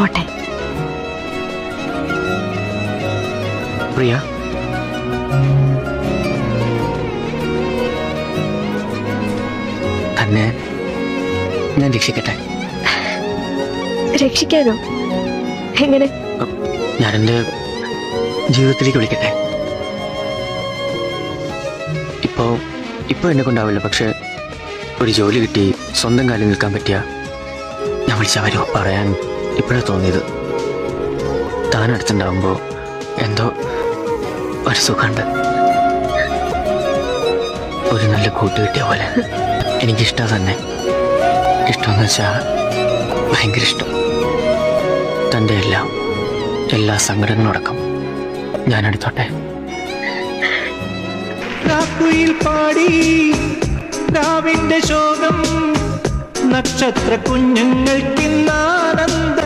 പോട്ടെ. പ്രിയ, തന്നെ ഞാൻ രക്ഷിക്കട്ടെ? രക്ഷിക്കാനോ? എങ്ങനെ? ഞാനെന്റെ ജീവിതത്തിലേക്ക് വിളിക്കട്ടെ? ഇപ്പൊ എന്നെ കൊണ്ടാവില്ല, പക്ഷെ ഒരു ജോലി കിട്ടി സ്വന്തം കാലിൽ നിൽക്കാൻ പറ്റിയ ഞാൻ വിളിച്ചാൽ വരുമോ? പറയാൻ ഇപ്പോഴാണ് തോന്നിയത്. താൻ അടുത്തുണ്ടാവുമ്പോൾ എന്തോ ഒരു സുഖമുണ്ട്, ഒരു നല്ല കൂട്ട് കിട്ടിയ പോലെ. എനിക്കിഷ്ടം തന്നെ. ഇഷ്ടമെന്ന് വെച്ചാൽ ഭയങ്കര ഇഷ്ടം. തൻ്റെ എല്ലാ സങ്കടങ്ങളടക്കം ഞാൻ എടുത്തോട്ടെ. രാത്രിയിൽ പാടി രാവിന്റെ ശോകം, നക്ഷത്ര കുഞ്ഞുങ്ങൾക്കിന്നാനന്ദ